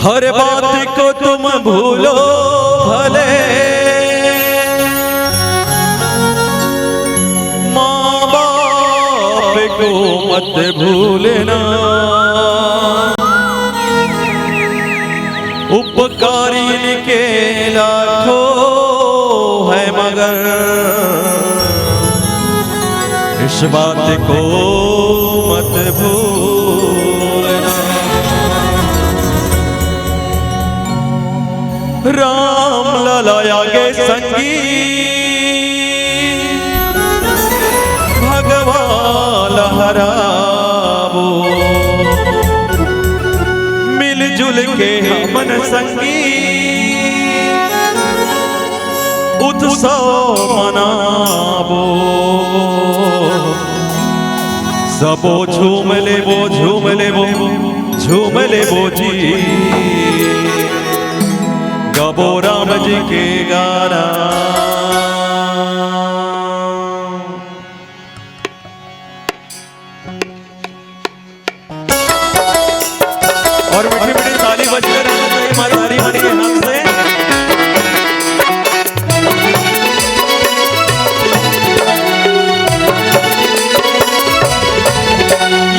हर बात को तुम भूलो भले, माँ बाप को मत भूलना। उपकारी के लाखों है मगर इस बात को मत भूलना। राम ललाया गे संगी भगवान लहरावो, मिलजुल के हमन संगी उत्सव मनावो। सबो झूम लेवो झूम लेवो झूम लेवो जी, गबो राम जी के गाना। और मीठी मीठी ताली बजकर हमारे हरी हरी के हाथ से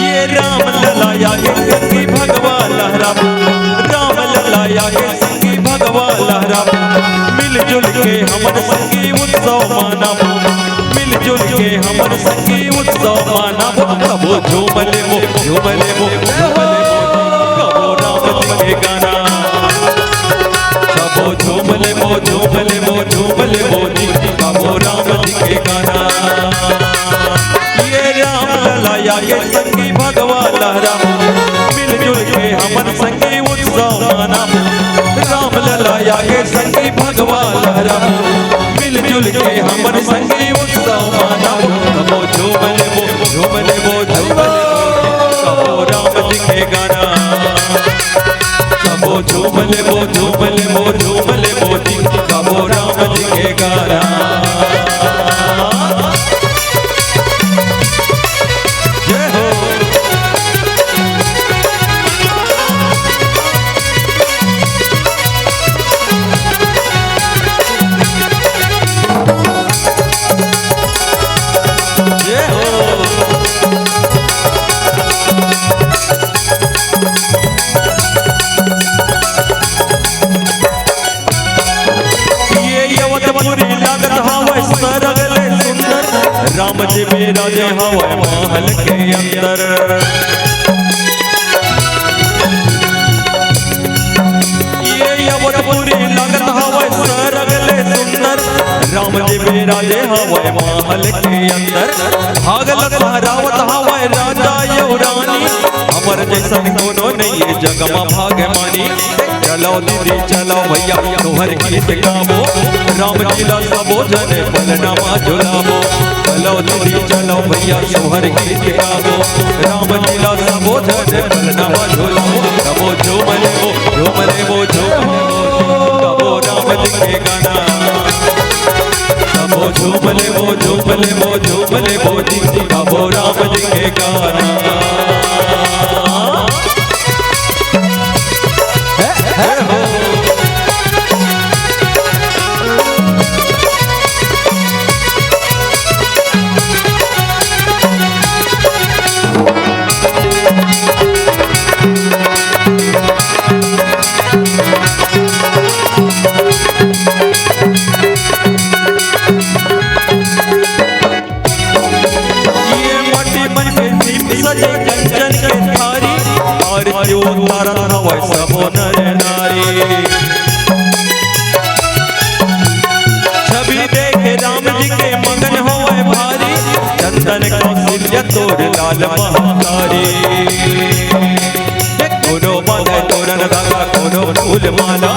ये राम ललाया के संगी भगवान लहरावो, राम ललाया के संगी भगवान लहरावो, मिलजुल के हमर संगी उत्सव मानावो, मिलजुल के हमर संगी उत्सव मानावो। कबो झूम लेवो झूम लेवो झूम लेवो, कबो राम जी के गाना। कबो झूम लेवो झूम लेवो झूम लेवो जी, कबो राम जी के गाना। ये राम ललाया के संगी भगवान लहरावो, मिलजुल के हमर संगी उत्सव मानावो। राम ललाया के संगी भगवान लहरावो, मिलजुल के हमर संगी उत्सव मानावो। कबो झूम लेवो झूम लेवो झूम लेवो, कबो राम जी के गाना। कबो झूम लेवो झूम लेवो झूम लेवो जी, कबो राम जी के गाना। राम जी मेरा जे हवा महल के अंदर, ये अवधपुरी लगत हवा सरगले सुंदर। राम जी मेरा जे हवा महल के अंदर, भागल सहरावत हवा राजा युवरानी। हमर जैसन कोनो नहीं ये जग में भाग्यमानी। चलो दीदी चलो भैया तोहर गीत गावो, राम लीला सबो जने बलनामा झुलावो। चलो दीदी चलो भैया तोहर गीत गावो, राम लीला सबो जने बलनामा झुलावो। कबो झूम लेवो झूम लेवो झूम लेवो, कबो राम जी के गाना। कबो झूम लेवो झूम लेवो झूम लेवो जी, कबो राम जी के गाना। छवि देखे राम जी के मगन होए भारी, चंदन कौशल्या तोर लाल महतारी। कोनो बांधे तोरण धागा कोनो फूल माला,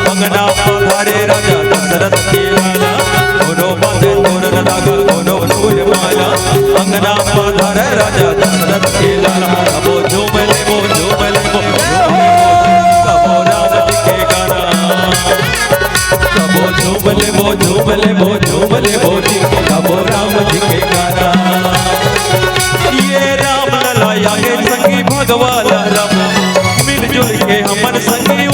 मंगना पधारे राजा दशरथ के लाला। कोनो बांधे तोरण धागा कोनो फूल माला, मंगना पधारे राजा दशरथ के लाला। कबो झूम लेवो झूम लेवो कबो राम जी के गाना। कबो झूम लेवो झूम लेवो झूम लेवो जी, कबो राम जी के गाना। ये राम ललाया के संगी भगवान राम, मिलजुल के हमर संगी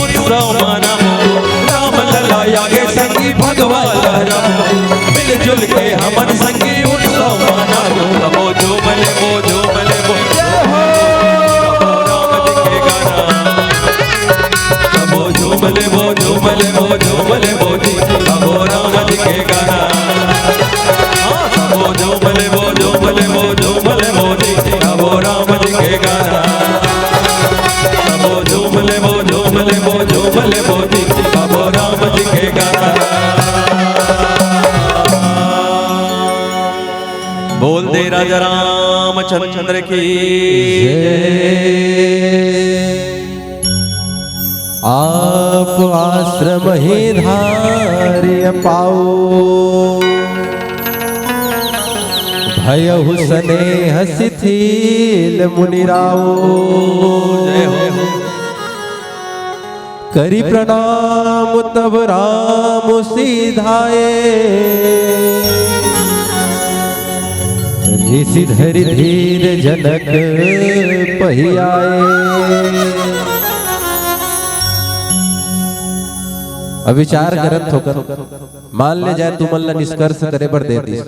राम जी के गाना। सबो झूम ले वो झूम ले वो झूम ले वो जी सबो राम जी के गाना। बोल दे राजा रामचंद्र की आप आश्रम ही धार्य पाओ भयहु स्नेह शिथिल मुनिराओ। करी प्रणाम तब राम सीधाए ऋषि धरि धीर जनक पहियाए। अब विचार करत होकर मान ले जाए तू मन ला निष्कर्ष करे बर दे दी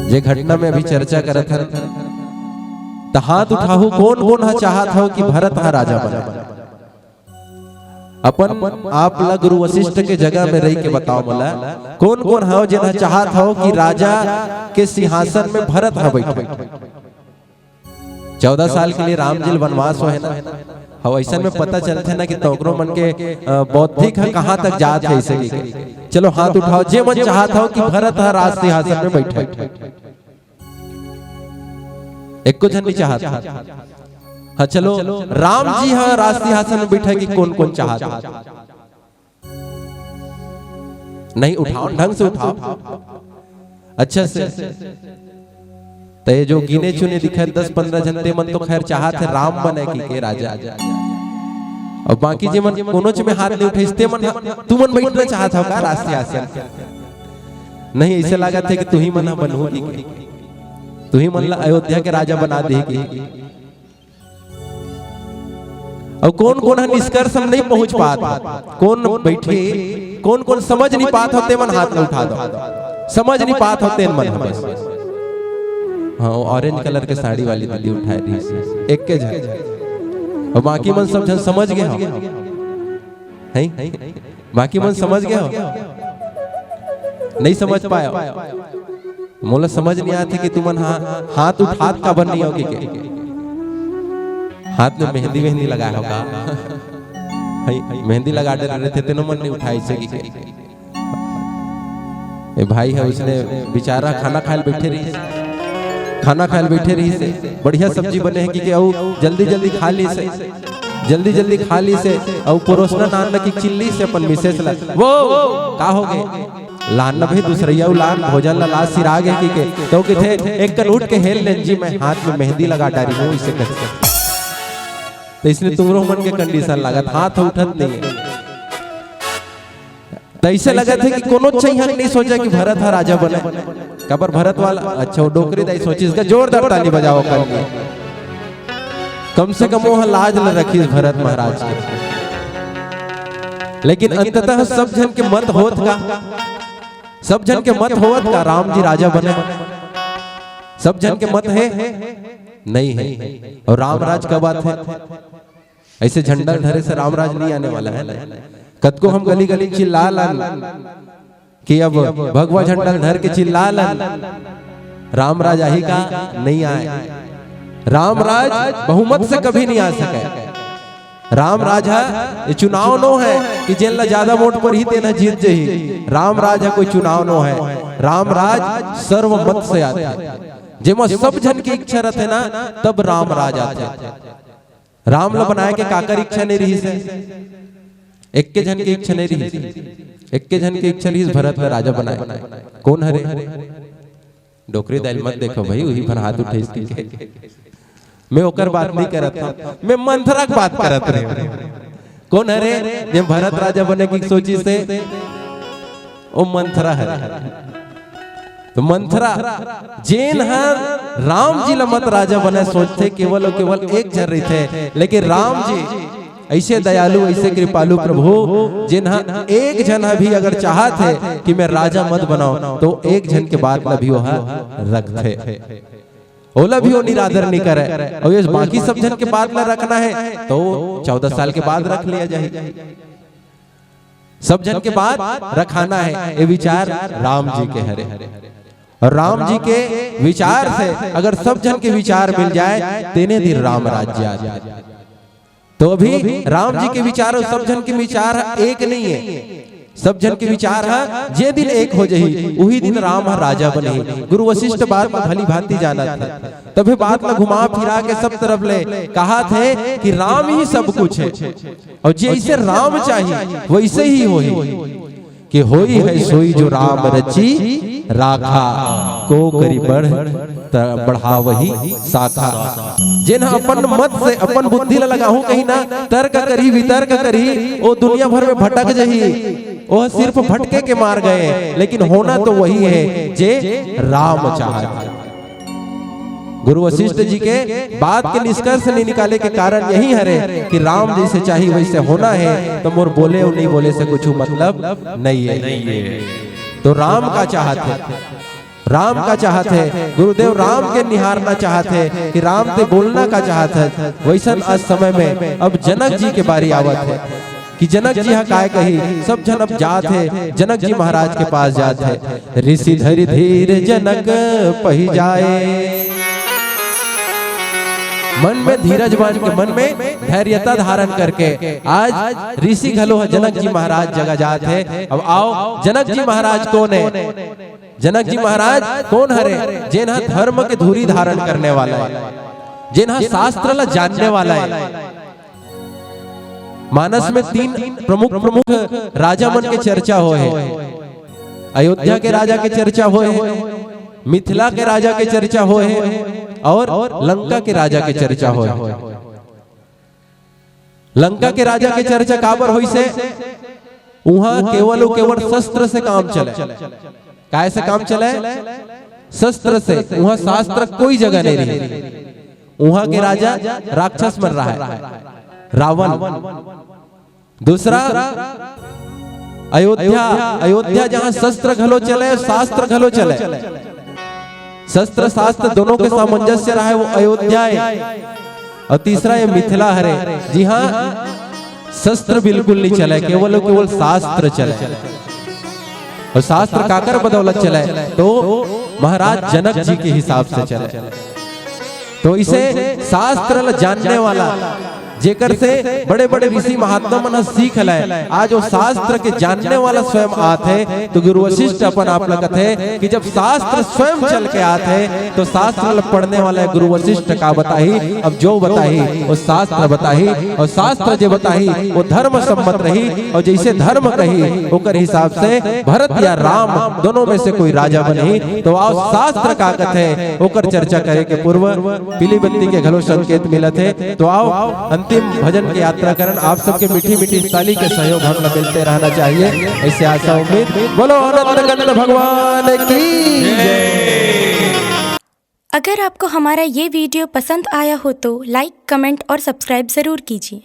जे घटना में अभी चर्चा करत हन तो हाथ उठाहू कौन कौन हा चाहत हो कि भरत हा राजा बने। अपन आप ला गुरु वशिष्ठ के जगह में रह के बताओ मला कौन कौन हो जिन्हा चाहत हो कि राजा के सिंहासन में भरत हा बैठे। 14 साल के लिए राम जी वनवास हो है ना हो ऐसा में पता चलते ना कि तोकरो मन के बौद्धिक है कहाँ तक जात है ऐसे की। चलो हाथ उठाओ जे मन चाहता हो कि भरत हा राज सिंहासन में बैठे। एक को जन नहीं चाहता। हाँ चलो राम जी हाँ राज सिंहासन में बैठे कि कौन कौन चाहता। नहीं उठाओ ढंग से उठाओ अच्छा से। तो ये जो गिने चुने दिखे 10-15 जनते मन तो खैर चाहत है राम बने की राजा। और बाकी जे मन कोनोच में हाथ नहीं उठे मन तू मन बैठना चाहता हो का राज सिंहासन। नहीं ऐसे लगा थे कि तू ही मन बनहूगी तू ही मन अयोध्या के राजा बना देगी। और कौन कौन है निष्कर्ष हम नहीं पहुंच पाता कौन बैठे कौन कौन समझ नहीं पात होते मन हाथ में उठा दो। समझ नहीं पात होते मन बस हाँ ऑरेंज कलर के साड़ी वाली दीदी उठाई थी एक के जन। और बाकी मन सब जन समझ गए हो है बाकी मन समझ गए हो नहीं समझ पाया मोला समझ नहीं आती कि तुमन हाथ उठात का बन नहीं होगी के हाथ में मेहंदी मेहंदी लगाया होगा मेहंदी लगा दे रहे थे तेनो मन नहीं उठाई से भाई है उसने बेचारा खाना खाए बैठे रही से बढ़िया सब्जी बने हैं कि जल्दी जल्दी खा ली से और परोसना नान की चिल्ली से अपन मिसेस ला वो का हो गए लान भाई दूसरिया लान भोजन ला सिरा गए कि तो किथे एक कन उठ के हेल लें जी मैं हाथ में मेहंदी लगा डाली हूं इसे कैसे। तो इसलिए तुमरो मन के कंडीशन लागत हाथ उठत नहीं है। तो ऐसे लगा थे कि कोनो चाहिए नहीं सोचा कि भरत हा राजा बने कबर भरत वाला अच्छा वो डोकरी दाई सोची इसका जोरदार ताली बजाओ कर कम से कम वो लाज न रखी भरत महाराज के। लेकिन अंततः सब जन के मत होत का सब जन के मत होत का राम जी राजा बने सब जन के मत है नहीं है। और रामराज का बात है ऐसे झंडा धरे से रामराज नहीं आने वाला है। कद को हम गली गली चिल्ला कि अब भगवा झंडा धर के चिल्ला रामराज आही का नहीं आए। रामराज बहुमत से कभी नहीं आ सके। रामराज है ये चुनाव नो है कि जेल ज्यादा वोट पर ही तेना जीत जाही। रामराज है कोई चुनाव नो है। रामराज सर्वमत से आता है जेमा सब जन की इच्छा रहते ना तब रामराज आते। राम ला बनाए के काकर इच्छा नहीं रही से एक के जन की इच्छा नहीं रही एक के जन की इच्छा रही भरत में राजा बनाए। कौन हरे डोकरी दाल मत देखो भाई वही पर हाथ उठे इसके मैं ओकर बात नहीं करत था मैं मंथरा की बात करत रहे। कौन हरे जे भरत राजा बने की सोची से ओ मंथरा है। तो मंथरा जेन हर राम जी लमत राजा बने सोचते केवल और केवल एक जन रही थे। लेकिन राम जी ऐसे दयालु ऐसे कृपालु प्रभु जिन्हा एक जन भी अगर चाहते कि मैं राजा मत बनाऊं तो एक जन के बात भी वह रखते ओला भी वो निरादर नहीं करे। और ये बाकी सब जन के बात में रखना है तो 14 साल के बाद रख लिया जाए। सब जन के बाद रखाना है ये विचार राम जी के हरे। और राम जी के विचार से अगर सब जन के विचार मिल जाए तेने दिन राम राज्य आ जाए। तो अभी राम जी के विचार और सब जन के विचार एक नहीं है। सब जन के विचार है जे दिन एक हो जही वही दिन राम राजा बने। गुरु वशिष्ठ बात में भली भांति जाना था, तभी बात में घुमा फिरा के सब तरफ ले कहा थे कि राम ही सब कुछ है और जैसे राम चाहिए वैसे ही होई कि होई है सोई जो राम रची राखा को करी बढ़ा वही शाखा। जिन्हा अपन मत से अपन बुद्धि लगाहू कहीं ना तर्क करी वितर्क करी वो दुनिया भर में भटक जही। वह सिर्फ भटके के मार गए लेकिन होना तो वही है जे राम चाहते। गुरु वशिष्ठ जी के बात के निष्कर्ष नहीं निकाले के कारण यही है कि राम जैसे चाहिए वैसे होना है, तो मोर बोले और नहीं बोले से कुछ मतलब नहीं है। तो राम का चाहते, राम का चाहते, गुरुदेव राम के निहारना चाहते कि राम ते बोलना का चाहते। वैसन आज समय में अब जनक जी के बारी आवत है कि जनक जी काय कही सब जन अब जात है जनक जी महाराज के पास जात है। ऋषि धरि धीर जनक पही जाए, मन में धीरज बांध के मन में धैर्यता धारण करके आज ऋषि घलो है जनक जी महाराज जगह जात है। अब आओ जनक जी महाराज कौन है? जनक जी महाराज कौन हरे? जिन्हा धर्म के धूरी धारण करने वाला है, जिन्हा शास्त्र ला जानने वाला है। मानस में तीन प्रमुख राजा मन के चर्चा हो है। अयोध्या के राजा के चर्चा हो है, मिथिला के राजा के चर्चा हो है और लंका के राजा के चर्चा हो। लंका के राजा के चर्चा काबर हुई से वहां केवल शस्त्र से काम चले। काय से काम चले? शस्त्र से। वहां शास्त्र कोई जगह नहीं रही। वहां के राजा राक्षस मर रहा है, रावण। दूसरा अयोध्या जहां शस्त्र घलो चले शास्त्र घलो चले। शस्त्र शास्त्र दोनों के सामंजस्य रहा है वो अयोध्या है। और तीसरा ये मिथिला हरे, जी हाँ शस्त्र बिल्कुल नहीं चले, केवल शास्त्र चले। और शास्त्र काकर बदौलत चले तो महाराज जनक जी के हिसाब से चले। तो इसे शास्त्र जानने वाला जेकर से बड़े बड़े ऋषि महात्मा मन सीख लाए, आज वो शास्त्र के जानने वाला स्वयं आते। तो गुरु वशिष्ठ अपन आप लगत है कि जब शास्त्र स्वयं चल के आते तो शास्त्र पढ़ने वाला गुरु वशिष्ठ का बताही। अब जो बताही वो शास्त्र बताही और शास्त्र जो बताही वो धर्म सम्मत रही। और जैसे धर्म कही ओकर हिसाब से भरत या राम दोनों में से कोई राजा बनी। तो आओ शास्त्र का कथ है ओकर चर्चा करे के पूर्व पीली बत्ती के घलो संकेत मिलत है। तो आओ अंतिम भजन की यात्रा करन आप सबके मीठी मीठी ताली के सहयोग हम मिलते रहना चाहिए, ऐसे आशा उम्मीद। बोलो आनंद कंद भगवान की जय। अगर आपको हमारा ये वीडियो पसंद आया हो तो लाइक, कमेंट और सब्सक्राइब जरूर कीजिए।